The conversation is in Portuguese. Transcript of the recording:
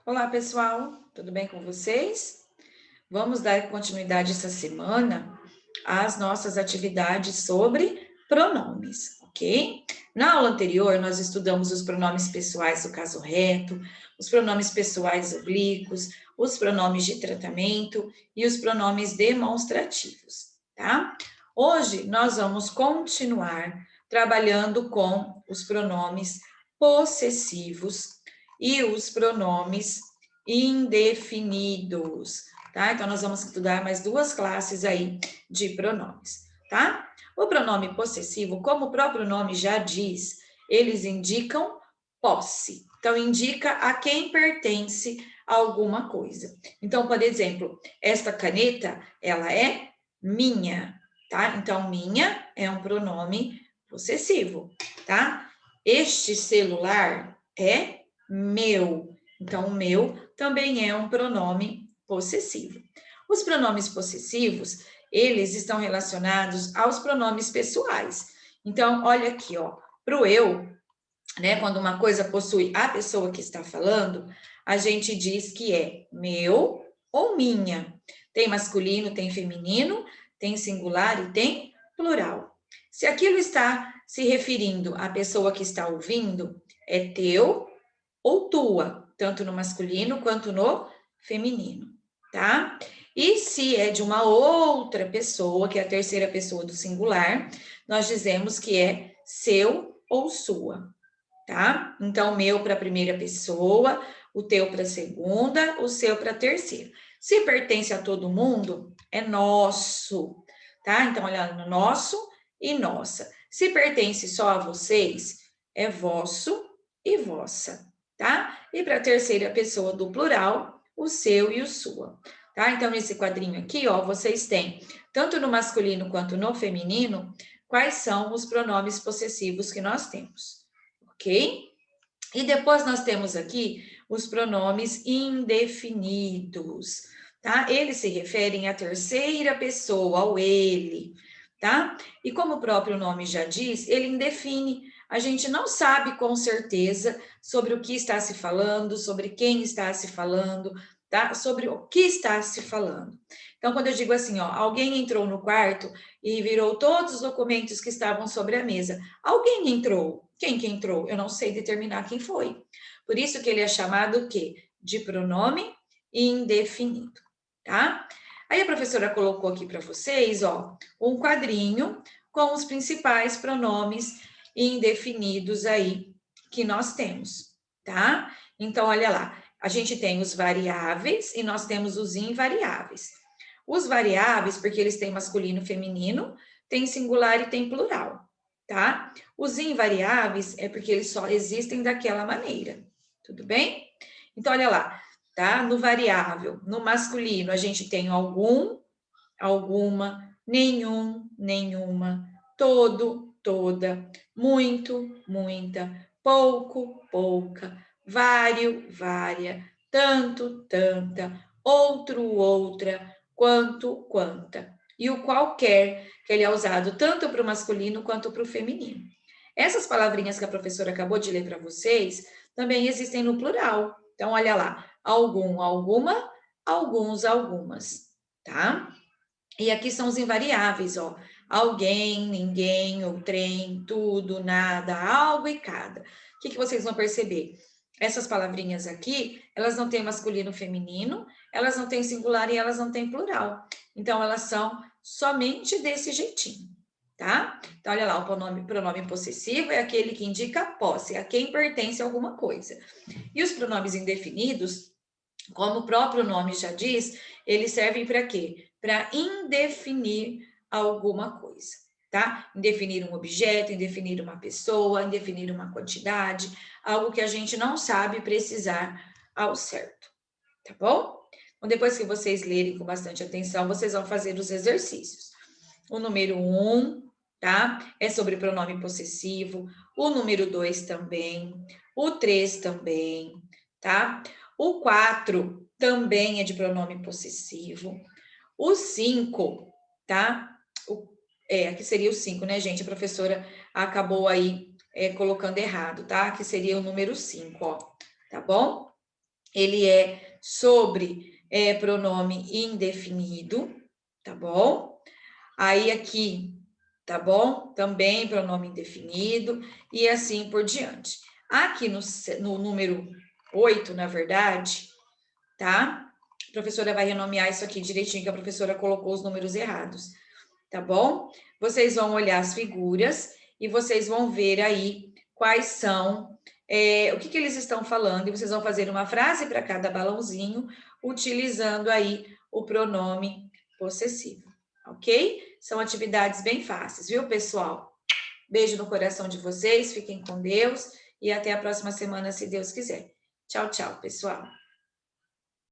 Olá, pessoal, tudo bem com vocês? Vamos dar continuidade essa semana às nossas atividades sobre pronomes, ok? Na aula anterior, nós estudamos os pronomes pessoais do caso reto, os pronomes pessoais oblíquos, os pronomes de tratamento e os pronomes demonstrativos, tá? Hoje, nós vamos continuar trabalhando com os pronomes possessivos e os pronomes indefinidos, tá? Então, nós vamos estudar mais duas classes aí de pronomes, tá? O pronome possessivo, como o próprio nome já diz, eles indicam posse. Então, indica a quem pertence alguma coisa. Então, por exemplo, esta caneta, ela é minha, tá? Então, minha é um pronome possessivo, tá? Este celular é meu. Então, o meu também é um pronome possessivo. Os pronomes possessivos, eles estão relacionados aos pronomes pessoais. Então, olha aqui, ó, para o eu, né, quando uma coisa possui a pessoa que está falando, a gente diz que é meu ou minha. Tem masculino, tem feminino, tem singular e tem plural. Se aquilo está se referindo à pessoa que está ouvindo, é teu ou tua, tanto no masculino quanto no feminino, tá? E se é de uma outra pessoa, que é a terceira pessoa do singular, nós dizemos que é seu ou sua, tá? Então, meu para a primeira pessoa, o teu para a segunda, o seu para a terceira. Se pertence a todo mundo, é nosso, tá? Então, olha, nosso e nossa. Se pertence só a vocês, é vosso e vossa, tá? E para a terceira pessoa do plural, o seu e o sua, tá? Então, nesse quadrinho aqui, ó, vocês têm, tanto no masculino quanto no feminino, quais são os pronomes possessivos que nós temos, ok? E depois nós temos aqui os pronomes indefinidos, tá? Eles se referem à terceira pessoa, ao ele, tá? E como o próprio nome já diz, ele indefine. A gente não sabe com certeza sobre o que está se falando, sobre quem está se falando, tá? Sobre o que está se falando. Então, quando eu digo assim, ó, alguém entrou no quarto e virou todos os documentos que estavam sobre a mesa. Alguém entrou. Quem que entrou? Eu não sei determinar quem foi. Por isso que ele é chamado o quê? De pronome indefinido, tá? Aí a professora colocou aqui para vocês, ó, um quadrinho com os principais pronomes indefinidos aí que nós temos, tá? Então, olha lá, a gente tem os variáveis e nós temos os invariáveis. Os variáveis, porque eles têm masculino e feminino, tem singular e tem plural, tá? Os invariáveis é porque eles só existem daquela maneira, tudo bem? Então, olha lá, tá? No variável, no masculino, a gente tem algum, alguma, nenhum, nenhuma, todo, toda, muito, muita, pouco, pouca, vário, vária, tanto, tanta, outro, outra, quanto, quanta. E o qualquer, que ele é usado tanto para o masculino quanto para o feminino. Essas palavrinhas que a professora acabou de ler para vocês também existem no plural. Então, olha lá, algum, alguma, alguns, algumas, tá? E aqui são os invariáveis, ó. Alguém, ninguém, o trem, tudo, nada, algo e cada. O que vocês vão perceber? Essas palavrinhas aqui, elas não têm masculino feminino, elas não têm singular e elas não têm plural. Então, elas são somente desse jeitinho, tá? Então, olha lá, o pronome possessivo é aquele que indica posse, a quem pertence alguma coisa. E os pronomes indefinidos, como o próprio nome já diz, eles servem para quê? Para indefinir alguma coisa, tá? Indefinir um objeto, indefinir uma pessoa, indefinir uma quantidade, algo que a gente não sabe precisar ao certo, tá bom? Então, depois que vocês lerem com bastante atenção, vocês vão fazer os exercícios. O número 1, tá? É sobre pronome possessivo. O número 2 também. O 3 também, tá? O 4 também é de pronome possessivo. O 5, tá? Aqui seria o 5, né, gente? A professora acabou aí colocando errado, tá? Que seria o número 5, ó. Tá bom? ele é sobre pronome indefinido, tá bom? Aí aqui, tá bom? Também pronome indefinido e assim por diante. Aqui no número 8, na verdade, tá? A professora vai renomear isso aqui direitinho, que a professora colocou os números errados, tá bom? Vocês vão olhar as figuras e vocês vão ver aí quais são, o que eles estão falando, e vocês vão fazer uma frase para cada balãozinho, utilizando aí o pronome possessivo, ok? São atividades bem fáceis, viu, pessoal? Beijo no coração de vocês, fiquem com Deus e até a próxima semana, se Deus quiser. Tchau, tchau, pessoal.